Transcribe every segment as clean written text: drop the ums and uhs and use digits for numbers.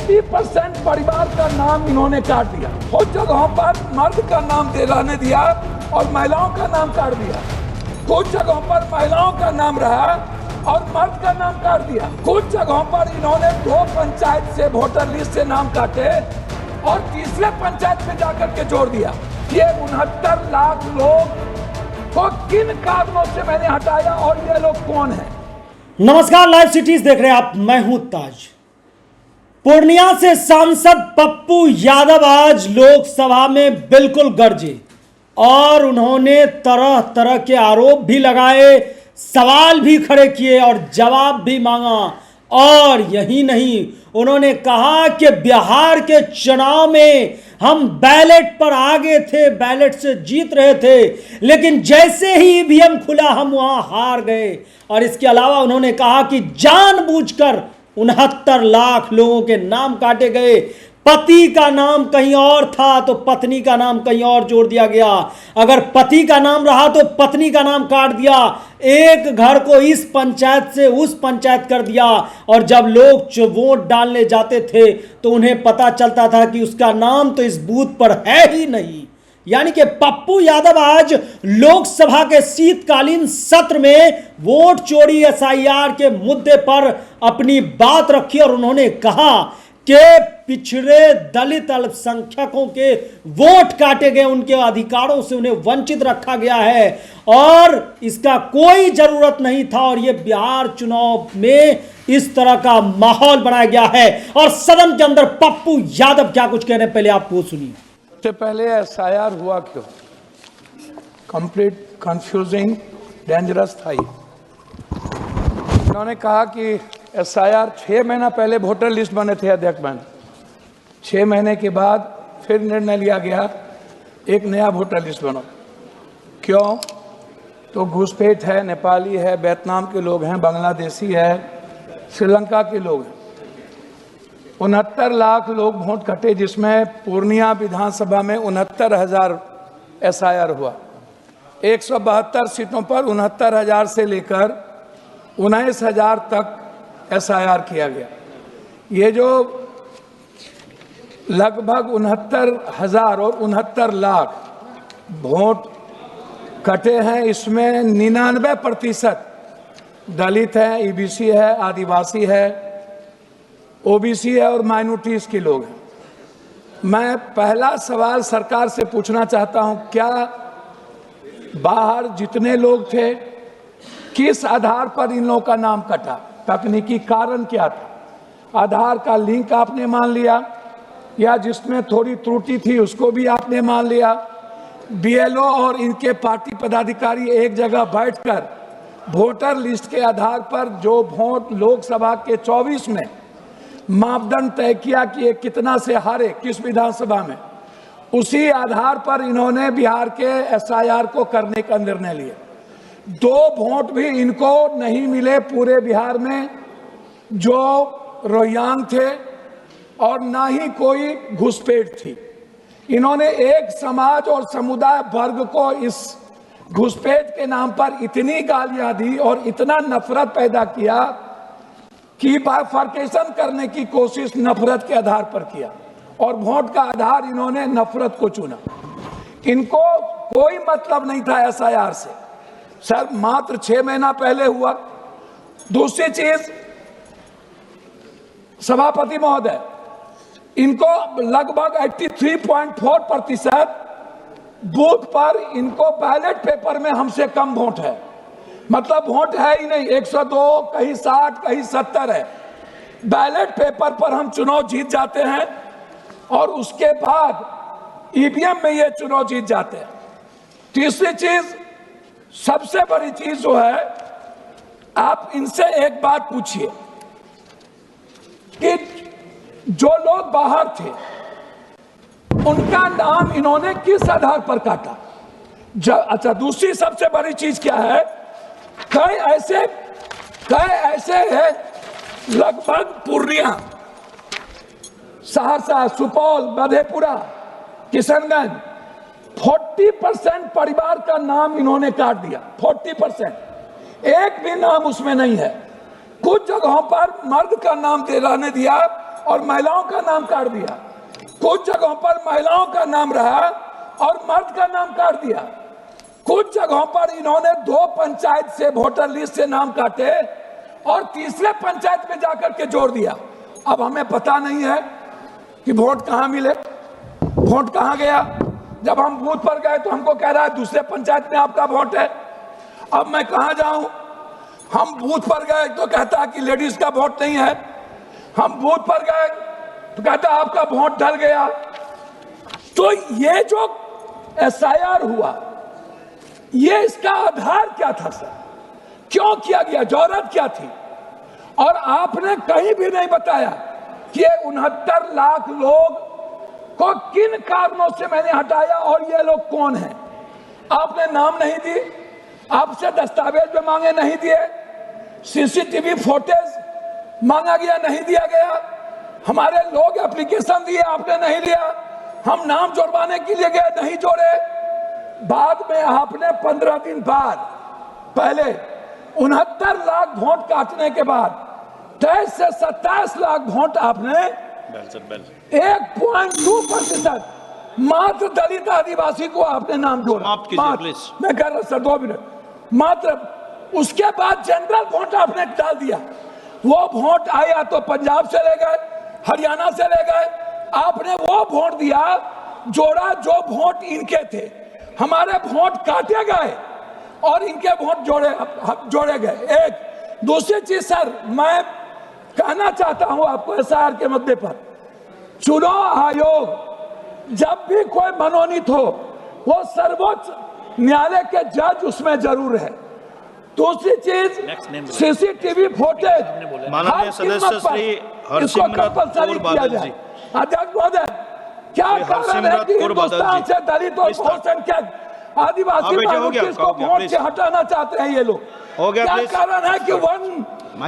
40% परिवार का नाम इन्होंने काट दिया। कुछ जगहों पर मर्द का नाम रहने दिया और महिलाओं का नाम काट दिया। कुछ जगहों पर महिलाओं का नाम रहा और मर्द का नाम काट दिया। कुछ जगहों पर इन्होंने 2 पंचायत से वोटर लिस्ट से नाम काटे और तीसरे पंचायत में जाकर के जोड़ दिया। ये 69 लाख लोग को किन कारणों से मैंने हटाया और ये लोग कौन है? नमस्कार, लाइव सिटीज देख रहे हैं आप। मैं हूं ताज। पूर्णिया से सांसद पप्पू यादव आज लोकसभा में बिल्कुल गरजे और उन्होंने तरह तरह के आरोप भी लगाए, सवाल भी खड़े किए और जवाब भी मांगा। और यही नहीं, उन्होंने कहा कि बिहार के चुनाव में हम बैलेट पर आगे थे, बैलेट से जीत रहे थे, लेकिन जैसे ही ईवीएम खुला हम वहां हार गए। और इसके अलावा उन्होंने कहा कि जानबूझकर 69 लाख लोगों के नाम काटे गए। पति का नाम कहीं और था तो पत्नी का नाम कहीं और जोड़ दिया गया। अगर पति का नाम रहा तो पत्नी का नाम काट दिया। एक घर को इस पंचायत से उस पंचायत कर दिया। और जब लोग वोट डालने जाते थे तो उन्हें पता चलता था कि उसका नाम तो इस बूथ पर है ही नहीं। यानी कि पप्पू यादव आज लोकसभा के शीतकालीन सत्र में वोट चोरी एसआईआर के मुद्दे पर अपनी बात रखी और उन्होंने कहा कि पिछड़े दलित अल्पसंख्यकों के वोट काटे गए, उनके अधिकारों से उन्हें वंचित रखा गया है और इसका कोई जरूरत नहीं था। और ये बिहार चुनाव में इस तरह का माहौल बनाया गया है। और सदन के अंदर पप्पू यादव क्या कुछ कह रहे हैं, पहले आप वो सुनिए। सबसे पहले एसआईआर हुआ क्यों? कंप्लीट कंफ्यूजिंग डेंजरस था। उन्होंने कहा कि एसआईआर 6 महीना पहले वोटर लिस्ट बने थे अध्यक्ष बहन। 6 महीने के बाद फिर निर्णय लिया गया एक नया वोटर लिस्ट बनो। क्यों? तो घुसपैठ है, नेपाली है, वियतनाम के लोग हैं, बांग्लादेशी है, श्रीलंका के लोग हैं। 69 लाख लोग वोट कटे, जिसमें पूर्णिया विधानसभा में 69,000 एसआईआर हुआ। 172 सीटों पर 69,000 से लेकर 19,000 तक एसआईआर किया गया। ये जो लगभग 69,000 और 69 लाख वोट कटे हैं, इसमें 99% दलित है, ईबीसी है, आदिवासी है, ओबीसी है और माइनॉरिटीज के लोग हैं। मैं पहला सवाल सरकार से पूछना चाहता हूं, क्या बाहर जितने लोग थे किस आधार पर इन लोगों का नाम कटा? तकनीकी कारण क्या था? आधार का लिंक आपने मान लिया या जिसमें थोड़ी त्रुटि थी उसको भी आपने मान लिया? बीएलओ और इनके पार्टी पदाधिकारी एक जगह बैठकर वोटर लिस्ट के आधार पर जो वोट लोकसभा के 24 में मापदंड तय किया कि ये कितना से हारे किस विधानसभा में, उसी आधार पर इन्होंने बिहार के एसआईआर को करने का निर्णय लिया। 2 वोट भी इनको नहीं मिले पूरे बिहार में जो रोहिंग्या थे और ना ही कोई घुसपैठ थी। इन्होंने एक समाज और समुदाय वर्ग को इस घुसपैठ के नाम पर इतनी गालियां दी और इतना नफरत पैदा किया कि बाइफर्केशन करने की कोशिश नफरत के आधार पर किया और वोट का आधार इन्होंने नफरत को चुना। इनको कोई मतलब नहीं था एसआईआर से। सर, मात्र 6 महीना पहले हुआ। दूसरी चीज, सभापति महोदय, इनको लगभग 83.4% बूथ पर इनको बैलेट पेपर में हमसे कम वोट है। मतलब वोट है ही नहीं, 102, कहीं 60, कहीं 70 है। बैलेट पेपर पर हम चुनाव जीत जाते हैं और उसके बाद ईवीएम में ये चुनाव जीत जाते हैं। तीसरी चीज, सबसे बड़ी चीज जो है, आप इनसे एक बात पूछिए कि जो लोग बाहर थे उनका नाम इन्होंने किस आधार पर काटा? अच्छा, दूसरी सबसे बड़ी चीज क्या है, कई ऐसे हैं लगभग पूर्णिया, सहरसा, सुपौल, मधेपुरा, किशनगंज, 40% परिवार का नाम इन्होंने काट दिया। 40%, एक भी नाम उसमें नहीं है। कुछ जगहों पर मर्द का नाम रहने दिया और महिलाओं का नाम काट दिया। कुछ जगहों पर महिलाओं का नाम रहा और मर्द का नाम काट दिया। कुछ जगहों पर इन्होंने 2 पंचायत से वोटर लिस्ट से नाम काटे और तीसरे पंचायत में जाकर के जोड़ दिया। अब हमें पता नहीं है कि वोट कहां मिले, वोट कहां गया। जब हम बूथ पर गए तो हमको कह रहा है दूसरे पंचायत में आपका वोट है। अब मैं कहां जाऊं? हम बूथ पर गए तो कहता है कि लेडीज का वोट नहीं है। हम बूथ पर गए तो कहता है आपका वोट डल गया। तो ये जो SIR हुआ, ये इसका आधार क्या था सर? क्यों किया गया? जरूरत क्या थी? और आपने कहीं भी नहीं बताया कि 69 लाख लोग को किन कारणों से मैंने हटाया और ये लोग कौन हैं। आपने नाम नहीं दी, आपसे दस्तावेज में मांगे नहीं दिए, CCTV फुटेज मांगा गया नहीं दिया गया, हमारे लोग एप्लीकेशन दिए आपने नहीं लिया, हम नाम जोड़वाने के लिए गए नहीं जोड़े। बाद में आपने 15 दिन बाद पहले 69 लाख वोट काटने के बाद 23 से 27 लाख वोट आपने 1.2% मात्र दलित आदिवासी को आपने नाम जोड़ा। मैं कह रहा सर 2 मिनट मात्र। उसके बाद जनरल वोट आपने डाल दिया। वो वोट आया तो पंजाब से ले गए, हरियाणा से ले गए। आपने वो वोट दिया जोड़ा जो वोट इनके थे। हमारे वोट काटे गए और इनके वोट जोड़े गए। एक दूसरी चीज सर, मैं कहना चाहता हूं आपको SIR के मुद्दे पर, चुनाव आयोग जब भी कोई मनोनीत हो वो सर्वोच्च न्यायालय के जज उसमें जरूर है। दूसरी चीज CCTV फुटेज माननीय सदस्य श्री हरसिमरत कौर बादल जी। अध्यक्ष महोदय, क्या कारण है कि हिंदुस्तान से दलित और बहुसंख्यक आदिवासी माइनॉरिटीज को वोट से हटाना चाहते हैं ये लोग? क्या कारण है कि 1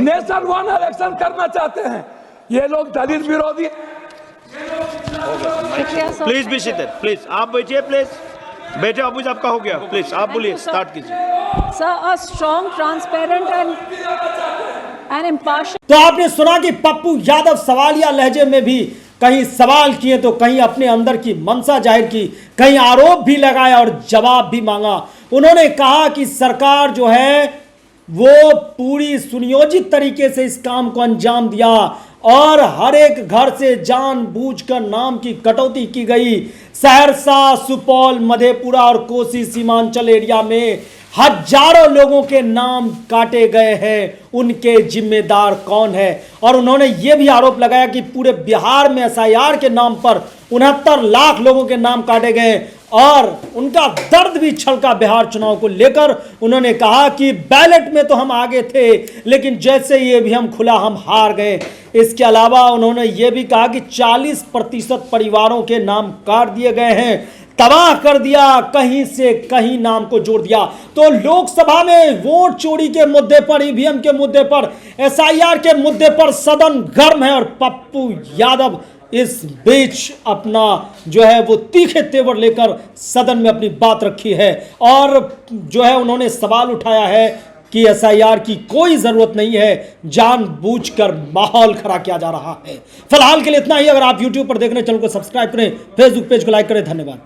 नेशन 1 इलेक्शन करना चाहते हैं ये लोग? दलित विरोधी। प्लीज बी सीटेड, प्लीज आप बैठिए, प्लीज बैठे। अबूज आपका हो गया, प्लीज आप बोलिए, स्टार्ट कीजिए। Sir, a strong, transparent and impartial. तो आपने सुना कि पप्पू यादव सवालिया लहजे में भी कहीं सवाल किए तो कहीं अपने अंदर की मंशा जाहिर की, कहीं आरोप भी लगाया और जवाब भी मांगा। उन्होंने कहा कि सरकार जो है वो पूरी सुनियोजित तरीके से इस काम को अंजाम दिया और हर एक घर से जानबूझकर नाम की कटौती की गई। सहरसा, सुपौल, मधेपुरा और कोसी सीमांचल एरिया में हजारों लोगों के नाम काटे गए हैं। उनके जिम्मेदार कौन है? और उन्होंने यह भी आरोप लगाया कि पूरे बिहार में SIR के नाम पर 69 लाख लोगों के नाम काटे गए और उनका दर्द भी छलका बिहार चुनाव को लेकर। उन्होंने कहा कि बैलेट में तो हम आगे थे लेकिन जैसे ये भी हम खुला हम हार गए। इसके अलावा उन्होंने ये भी कहा कि 40% परिवारों के नाम काट दिए गए हैं, तबाह कर दिया, कहीं से कहीं नाम को जोड़ दिया। तो लोकसभा में वोट चोरी के मुद्दे पर, EVM के मुद्दे पर, SIR के मुद्दे पर सदन गर्म है और पप्पू यादव इस बीच अपना जो है वो तीखे तेवर लेकर सदन में अपनी बात रखी है और जो है उन्होंने सवाल उठाया है कि SIR की कोई जरूरत नहीं है, जानबूझकर माहौल खड़ा किया जा रहा है। फिलहाल के लिए इतना ही। अगर आप YouTube पर देख रहे हैं चैनल को सब्सक्राइब करें, Facebook पेज को लाइक करें। धन्यवाद।